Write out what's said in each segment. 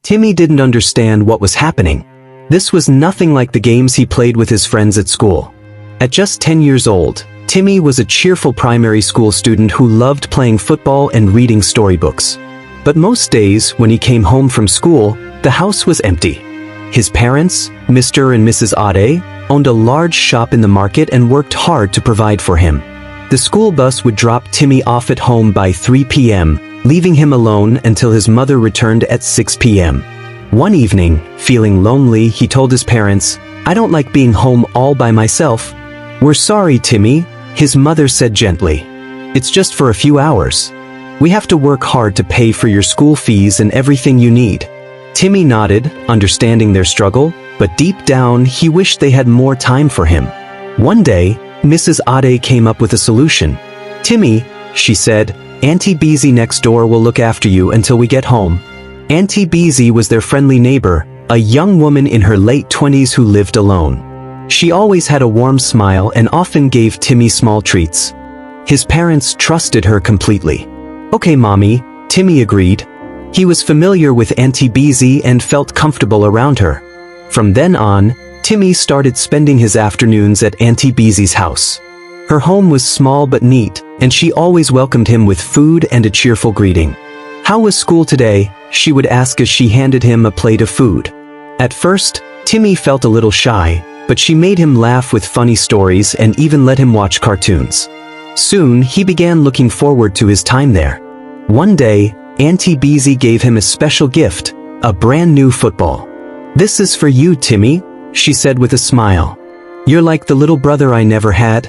Timi didn't understand what was happening. This was nothing like the games he played with his friends at school. At just 10 years old, Timi was a cheerful primary school student who loved playing football and reading storybooks. But most days, when he came home from school, the house was empty. His parents, Mr. and Mrs. Ade, owned a large shop in the market and worked hard to provide for him. The school bus would drop Timi off at home by 3 p.m., leaving him alone until his mother returned at 6 p.m. One evening, feeling lonely, he told his parents, "I don't like being home all by myself." "We're sorry, Timi," his mother said gently. "It's just for a few hours. We have to work hard to pay for your school fees and everything you need." Timi nodded, understanding their struggle, but deep down he wished they had more time for him. One day, Mrs. Ade came up with a solution. "Timi," she said, "Auntie Bisi next door will look after you until we get home." Auntie Bisi was their friendly neighbor, a young woman in her late 20s who lived alone. She always had a warm smile and often gave Timi small treats. His parents trusted her completely. "Okay, Mommy," Timi agreed. He was familiar with Auntie Bisi and felt comfortable around her. From then on, Timi started spending his afternoons at Auntie Bisi's house. Her home was small but neat, and she always welcomed him with food and a cheerful greeting. "How was school today?" she would ask as she handed him a plate of food. At first, Timi felt a little shy, but she made him laugh with funny stories and even let him watch cartoons. Soon, he began looking forward to his time there. One day, Auntie Bisi gave him a special gift, a brand new football. "This is for you, Timi," she said with a smile. "You're like the little brother I never had."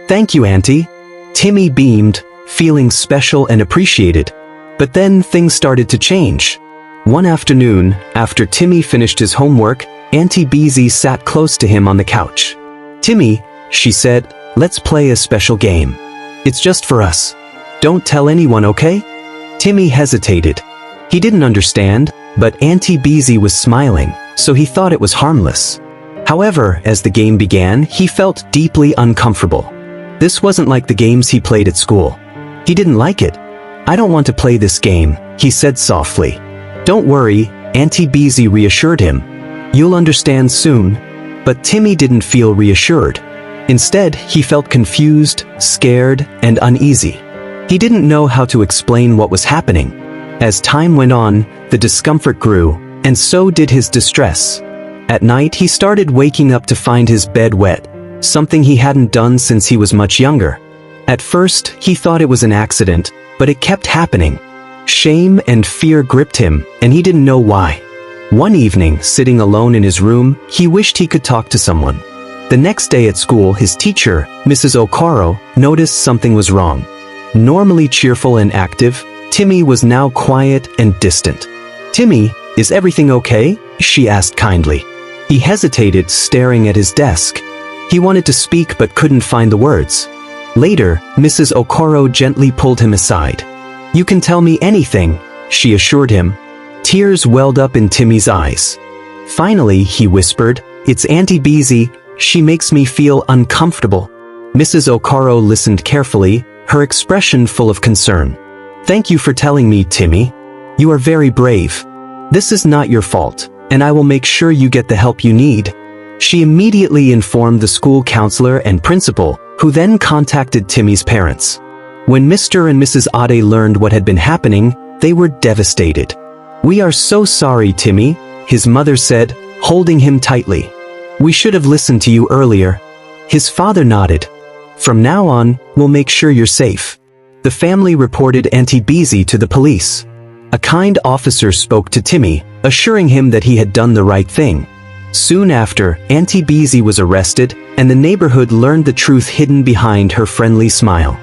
"Thank you, Auntie." Timi beamed, feeling special and appreciated. But then things started to change. One afternoon, after Timi finished his homework, Auntie Bisi sat close to him on the couch. "Timi," she said, "let's play a special game. It's just for us. Don't tell anyone, okay?" Timi hesitated. He didn't understand, but Auntie Bisi was smiling, so he thought it was harmless. However, as the game began, he felt deeply uncomfortable. This wasn't like the games he played at school. He didn't like it. "I don't want to play this game," he said softly. "Don't worry," Auntie Bisi reassured him. "You'll understand soon." But Timi didn't feel reassured. Instead, he felt confused, scared, and uneasy. He didn't know how to explain what was happening. As time went on, the discomfort grew, and so did his distress. At night, he started waking up to find his bed wet, something he hadn't done since he was much younger. At first, he thought it was an accident, but it kept happening. Shame and fear gripped him, and he didn't know why. One evening, sitting alone in his room, he wished he could talk to someone. The next day at school, his teacher, Mrs. Okoro, noticed something was wrong. Normally cheerful and active, Timi was now quiet and distant. "Timi, is everything okay?" she asked kindly. He hesitated, staring at his desk. He wanted to speak but couldn't find the words. Later, Mrs. Okoro gently pulled him aside. "You can tell me anything," she assured him. Tears welled up in Timi's eyes. Finally, he whispered, "It's Auntie Bisi. She makes me feel uncomfortable." Mrs. Okoro listened carefully, her expression full of concern. "Thank you for telling me, Timi. You are very brave. This is not your fault, and I will make sure you get the help you need." She immediately informed the school counselor and principal, who then contacted Timi's parents. When Mr. and Mrs. Ade learned what had been happening, they were devastated. "We are so sorry, Timi," his mother said, holding him tightly. "We should have listened to you earlier." His father nodded. "From now on, we'll make sure you're safe." The family reported Auntie Bisi to the police. A kind officer spoke to Timi, assuring him that he had done the right thing. Soon after, Auntie Bisi was arrested, and the neighborhood learned the truth hidden behind her friendly smile.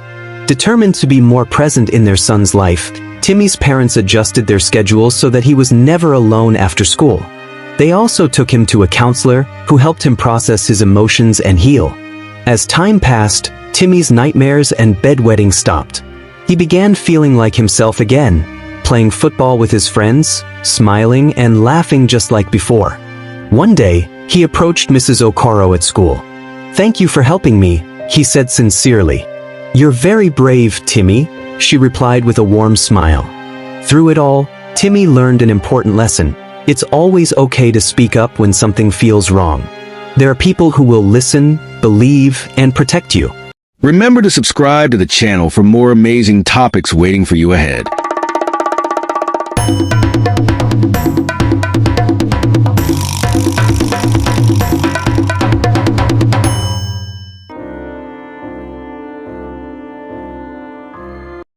Determined to be more present in their son's life, Timi's parents adjusted their schedules so that he was never alone after school. They also took him to a counselor, who helped him process his emotions and heal. As time passed, Timi's nightmares and bedwetting stopped. He began feeling like himself again, playing football with his friends, smiling and laughing just like before. One day, he approached Mrs. Okoro at school. "Thank you for helping me," he said sincerely. "You're very brave, Timi," she replied with a warm smile. Through it all, Timi learned an important lesson. It's always okay to speak up when something feels wrong. There are people who will listen, believe, and protect you. Remember to subscribe to the channel for more amazing topics waiting for you ahead.